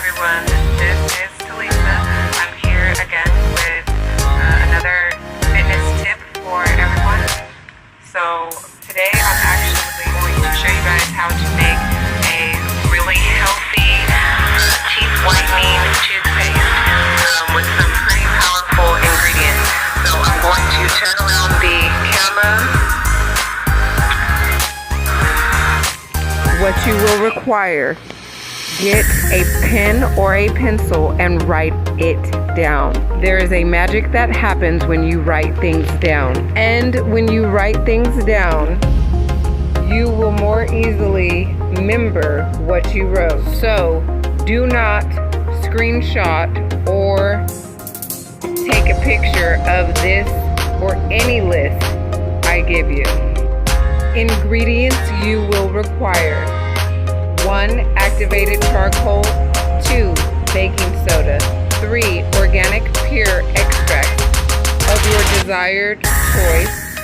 everyone, this is Talisa. I'm here again with another fitness tip for everyone. So today I'm actually going to show you guys how to make a really healthy teeth whitening toothpaste with some pretty powerful ingredients. So I'm going to turn around the camera. What you will require: get a pen or a pencil and write it down. There is a magic that happens when you write things down. And when you write things down, you will more easily remember what you wrote. So do not screenshot or take a picture of this or any list I give you. Ingredients you will require: 1. Activated charcoal. 2. Baking soda. 3. Organic pure extract of your desired choice.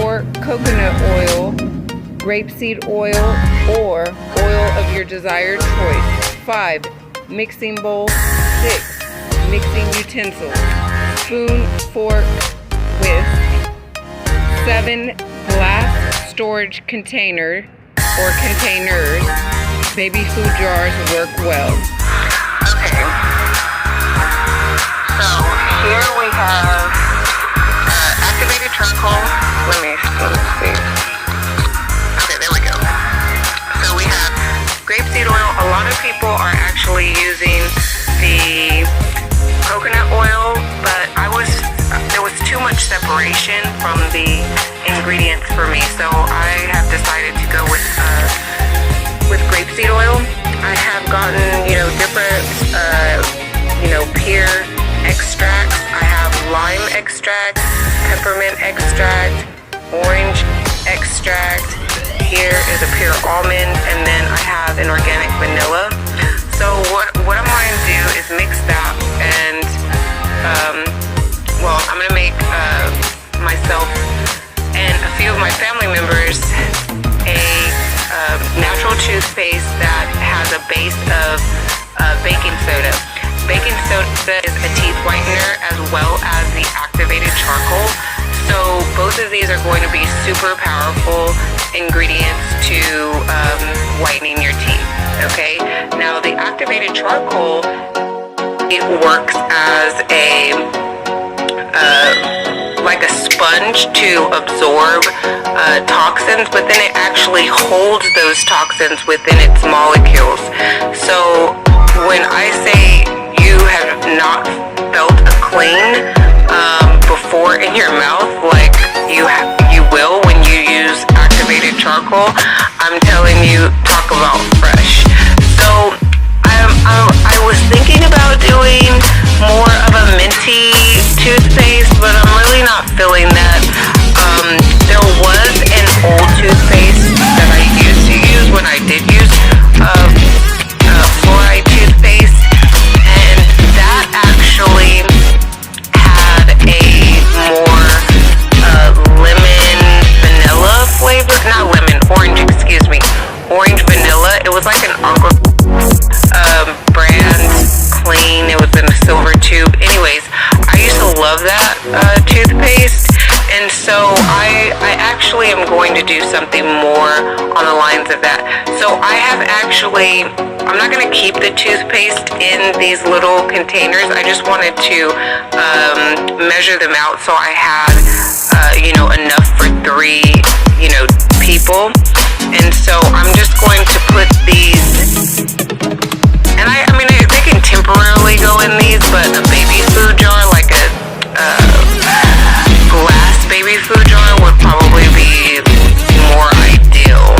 4. Coconut oil, grapeseed oil, or oil of your desired choice. 5. Mixing bowl. 6. Mixing utensils: spoon, fork, whisk. 7. Glass storage container or containers. Baby food jars work well. Okay. So here we have activated charcoal. Let me see. Okay, there we go. So we have grapeseed oil. A lot of people are actually using the coconut oil, but there was too much separation from the ingredients for me, so I have decided to go with grapeseed oil. I have gotten, different, pear extracts. I have lime extract, peppermint extract, orange extract. Here is a pure almond, and then I have an organic vanilla. So what I'm going to do is mix that, and I'm going to make myself and a few of my family members a natural toothpaste that has a base of baking soda. Baking soda is a teeth whitener as well as the activated charcoal. So both of these are going to be super powerful ingredients to whitening your teeth. Okay. Now the activated charcoal, it works as like a sponge to absorb toxins, but then it actually holds those toxins within its molecules. So when I say you have not felt a clean before in your mouth, like you will when you use activated charcoal, I'm telling you, talk about fresh. So I was thinking about doing more of a minty toothpaste, but I'm really not feeling that. There was an old toothpaste that I used to use when I did use fluoride toothpaste, and that actually had a more lemon vanilla flavor. Not lemon, orange, excuse me. Orange vanilla. It was like an Uncle brand clean. It was in a silver tube. Anyways, I used to love that toothpaste, and so I actually am going to do something more on the lines of that. So I'm not going to keep the toothpaste in these little containers. I just wanted to measure them out so I had enough for 3 people. And so I'm just going to put these, and they can temporarily go in these, but a baby food jar, like a glass baby food jar, would probably be more ideal.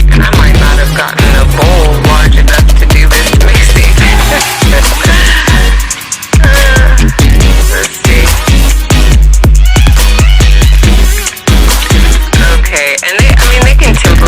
And I might not have gotten a bowl large enough to do this mixing. Let's see. Okay, and they can temporarily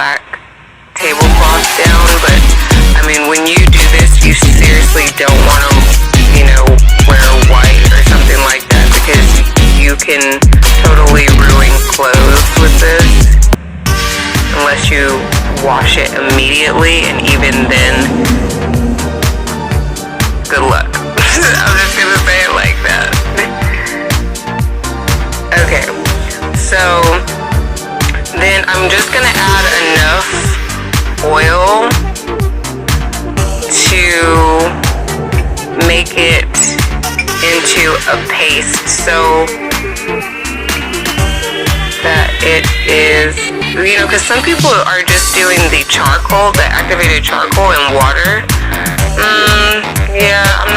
black tablecloth down, but I mean, when you do this, you seriously don't want to, you know, wear white or something like that, because you can totally ruin clothes with this unless you wash it immediately, and even then, good luck. I'm just gonna say it like that. Okay, so then I'm just gonna add enough oil to make it into a paste so that it is, you know, because some people are just doing the charcoal, the activated charcoal and water. Yeah, I'm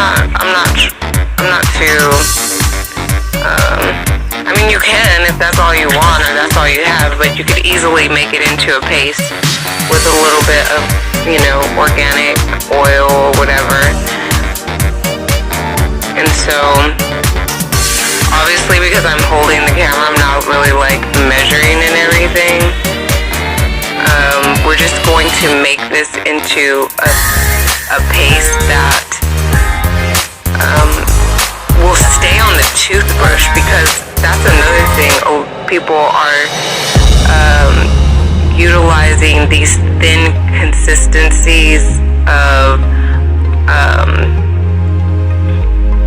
not too, I mean, you can if that's all you want or that's all you have, but you could easily make it into a paste with a little bit of, you know, organic oil or whatever. And so, obviously, because I'm holding the camera, I'm not really like measuring and everything. We're just going to make this into a paste that will stay on the toothbrush, because that's another thing. People are utilizing these thin consistencies of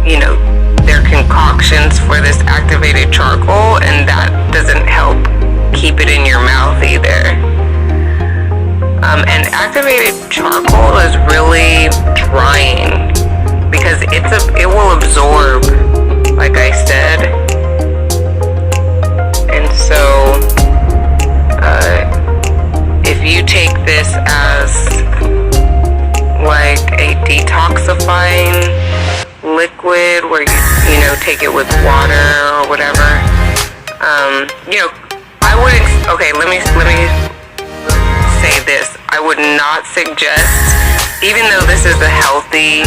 you know, their concoctions for this activated charcoal, and that doesn't help keep it in your mouth either. And activated charcoal is really drying because it will absorb, like I said. And so if you take this as like a detoxifying liquid where you know, take it with water or whatever, you know, I wouldn't, okay, let me say this. I would not suggest, even though this is a healthy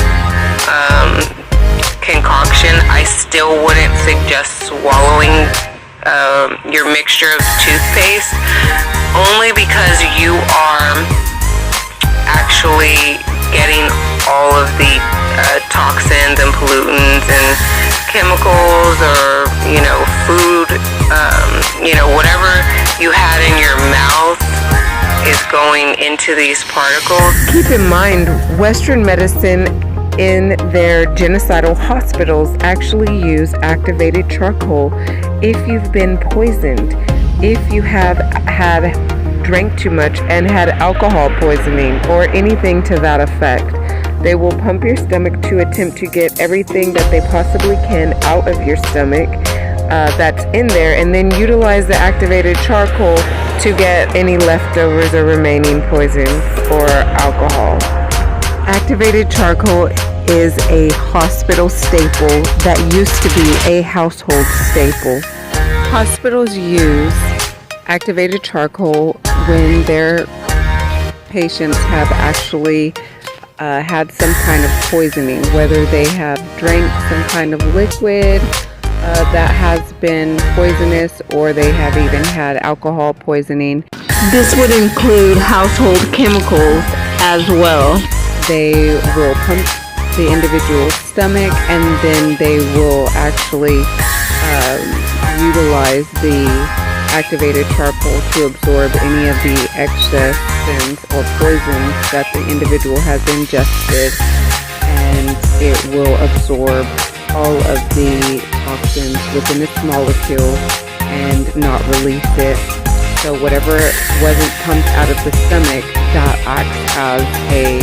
concoction, I still wouldn't suggest swallowing your mixture of toothpaste, only because you are actually getting all of the toxins and pollutants and chemicals, or, you know, food, you know, whatever you had in your mouth is going into these particles. Keep in mind, Western medicine in their genocidal hospitals actually use activated charcoal if you've been poisoned, if you have drank too much and had alcohol poisoning or anything to that effect. They will pump your stomach to attempt to get everything that they possibly can out of your stomach that's in there, and then utilize the activated charcoal to get any leftovers or remaining poisons or alcohol. Activated charcoal is a hospital staple that used to be a household staple. Hospitals use activated charcoal when their patients have actually had some kind of poisoning, whether they have drank some kind of liquid that has been poisonous, or they have even had alcohol poisoning. This would include household chemicals as well. They will pump the individual's stomach, and then they will actually utilize the activated charcoal to absorb any of the excesses or poisons that the individual has ingested, and it will absorb all of the toxins within its molecule and not release it. So whatever wasn't pumped out of the stomach, that acts as a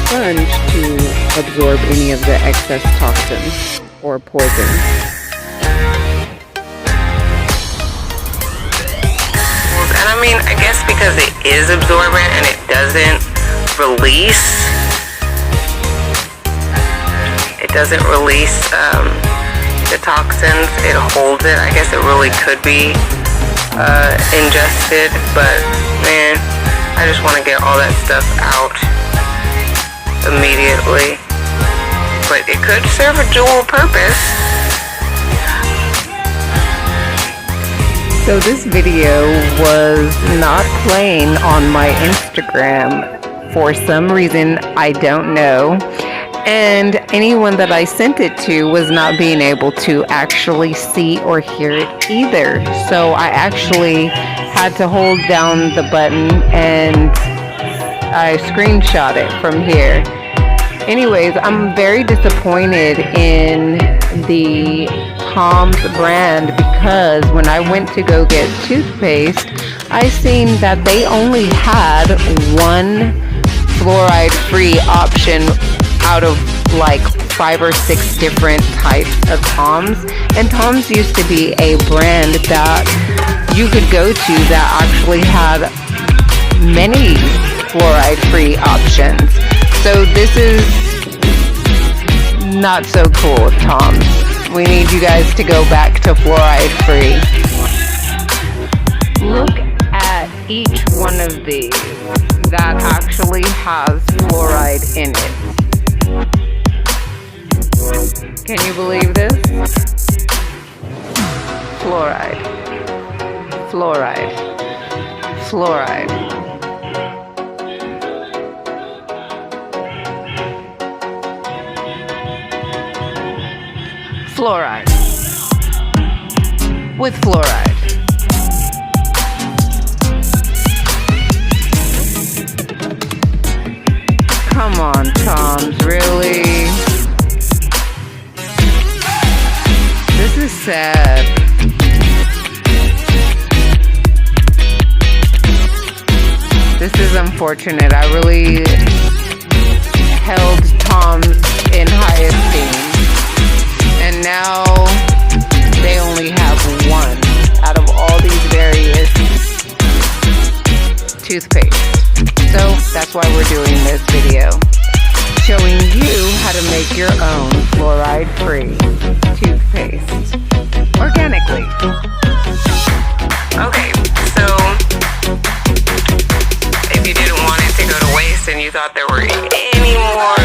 sponge to absorb any of the excess toxins or poison. And I mean, I guess because it is absorbent and it doesn't release, the toxins, it holds it. I guess it really could be ingested, but man, I just want to get all that stuff out immediately. But it could serve a dual purpose. So this video was not playing on my Instagram for some reason, I don't know. And anyone that I sent it to was not being able to actually see or hear it either. So I actually had to hold down the button and I screenshot it from here. Anyways, I'm very disappointed in the Tom's brand because when I went to go get toothpaste, I seen that they only had one fluoride-free option out of like 5 or 6 different types of Tom's. And Tom's used to be a brand that you could go to that actually had many fluoride-free options. So this is not so cool, Tom's. We need you guys to go back to fluoride-free. Look at each one of these that actually has fluoride in it. Can you believe this? Fluoride. Fluoride. Fluoride. Fluoride. With fluoride. Come on, Tom's, really? This is sad. This is unfortunate. I really held Tom's in high esteem. And now they only have one out of all these various toothpaste. So that's why we're doing this video, showing you how to make your own fluoride-free toothpaste organically. Okay, so if you didn't want it to go to waste and you thought there were any more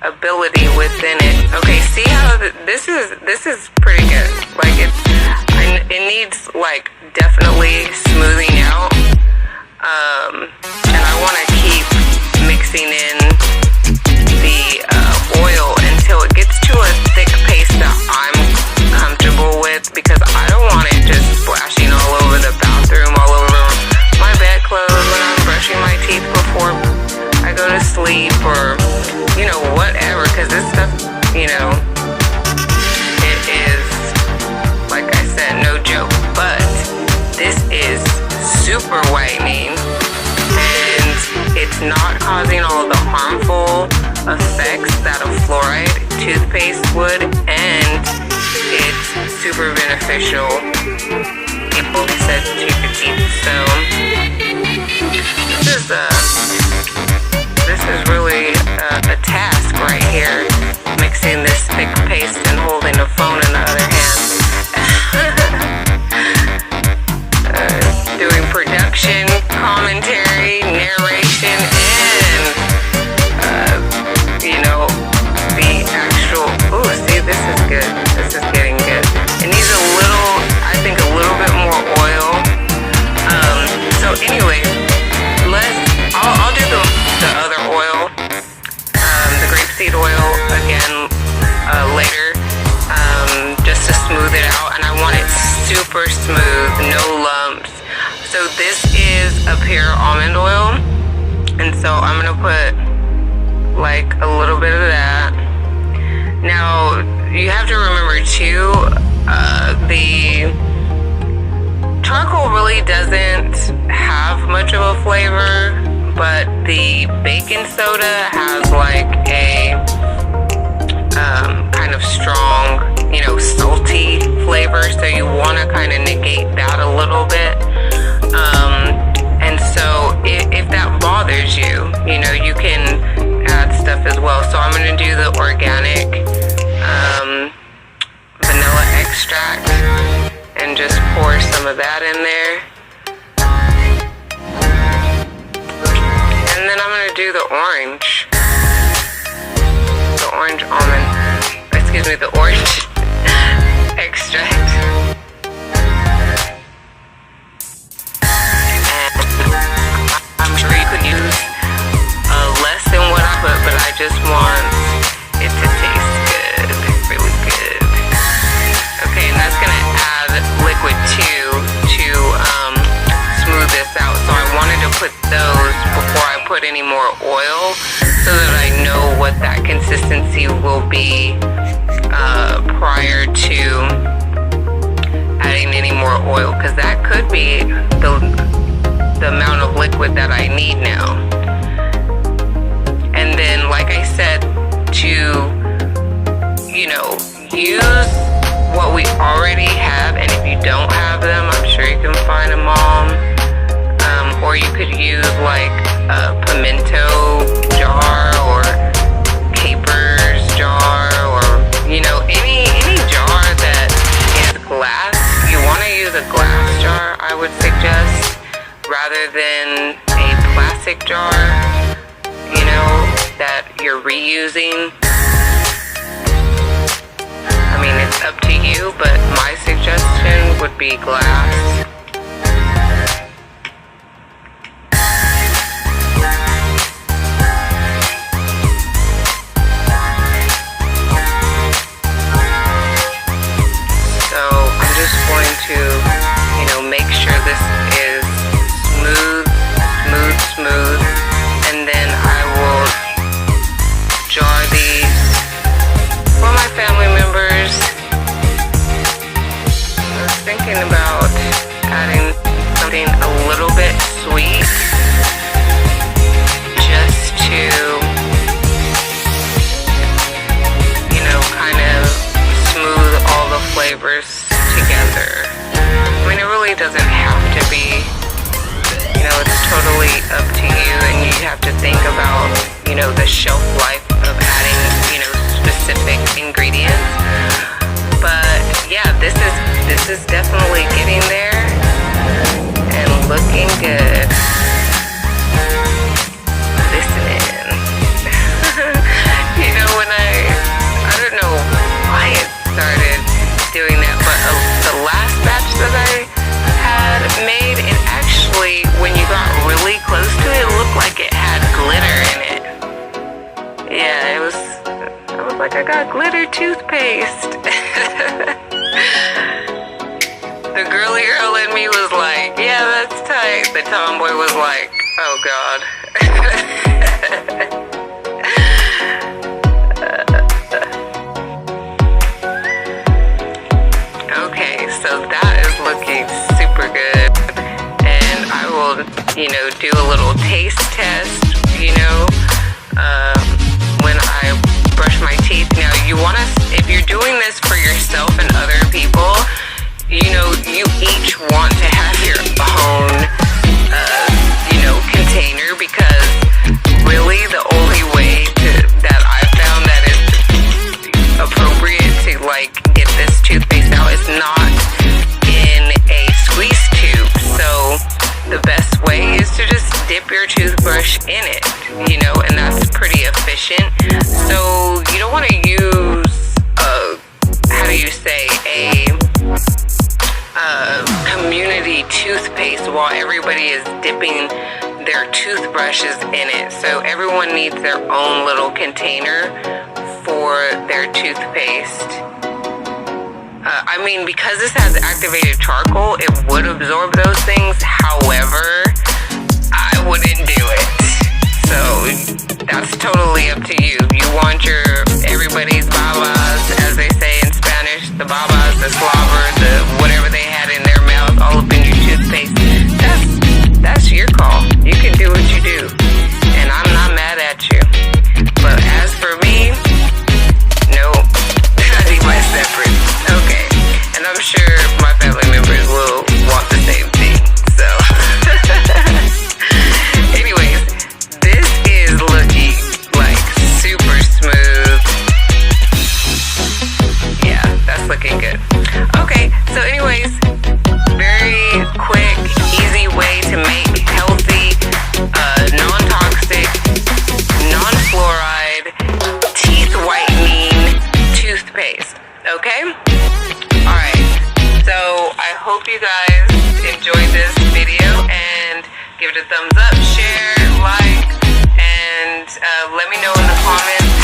ability within it, okay, see how this is pretty good. Like it needs like definitely smoothing out. And I want to keep mixing in the oil until it gets to a thick paste that I'm comfortable with, because I don't want it just splashing all over the bathroom, all over my bedclothes when I'm brushing my teeth before I go to sleep, or, you know, whatever, because this stuff, you know, it is, like I said, no joke, but this is super whitening, and it's not causing all of the harmful effects that a fluoride toothpaste would, and it's super beneficial. People said to your teeth. So this is really a task right here, mixing this thick paste and holding a phone in the other hand. Doing production, commentary, narration, and, you know, the actual, ooh, see, this is good. This is getting good. It needs a little, I think, a little bit more oil. So anyway, I'll do the other oil, the grapeseed oil again, later, just to smooth it out, and I want it super smooth, no lumps. So this is a pure almond oil, and so I'm gonna put like a little bit of that. Now you have to remember too, the charcoal really doesn't have much of a flavor, but the baking soda has like a kind of strong, you know, salty flavor, so you want to kind of negate that a little bit. And so if that bothers you, you know, you can add stuff as well. So I'm going to do the organic vanilla extract and just pour some of that in there. And then I'm going to do the orange almond, excuse me, the orange extract. just wants it to taste good, really good. Okay, and that's gonna add liquid too to smooth this out. So I wanted to put those before I put any more oil, so that I know what that consistency will be prior to adding any more oil, because that could be the amount of liquid that I need now. And then, like I said, to, you know, use what we already have, and if you don't have them, I'm sure you can find them all. Or you could use like a pimento jar or capers jar, or, you know, any jar that is glass. You want to use a glass jar, I would suggest, rather than a plastic jar, you know, that you're reusing. I mean, it's up to you, but my suggestion would be glass. To, you know, make sure this is smooth, and then I will jar these for my family members. I was thinking about adding something a little bit sweet, just to, you know, kind of smooth all the flavors together. I mean, it really doesn't have to be, you know, it's totally up to you, and you have to think about, you know, the shelf life of adding, you know, specific ingredients. But yeah, this is definitely getting there and looking good. Listening. You know, when I don't know why it started doing that, but the last batch that I had made, it actually, when you got really close to it, it looked like it had glitter in it. Yeah, I was like, I got glitter toothpaste. The girly girl in me was like, yeah, that's tight. The tomboy was like, oh God. So that is looking super good, and I will, you know, do a little taste test, you know, when I brush my teeth. Now, you want to, if you're doing this for yourself and other people, you know, you each want to have your own, you know, container, because really the only way that I found that is appropriate to, like, get this toothpaste out is not in a squeeze tube. So the best way is to just dip your toothbrush in it, you know, and that's pretty efficient. So you don't want to use how do you say, a community toothpaste while everybody is dipping their toothbrushes in it. So everyone needs their own little container for their toothpaste. I mean, because this has activated charcoal, it would absorb those things. However, I wouldn't do it. So that's totally up to you. You want everybody's babas, as they say in Spanish, the babas, the slobber, the whatever they had in their mouth, all up in your toothpaste. That's your call. You can do what you do, and I'm not mad at you. But as for me, no, I need my separate. Okay, and I'm sure my family members will want the same thing. So, anyways, this is looking like super smooth. Yeah, that's looking good. Okay, so anyways, very quick, easy way to make healthy, non-toxic, non-fluoride, teeth whitening toothpaste. Okay? Alright, so I hope you guys enjoyed this video, and give it a thumbs up, share, like, and and let me know in the comments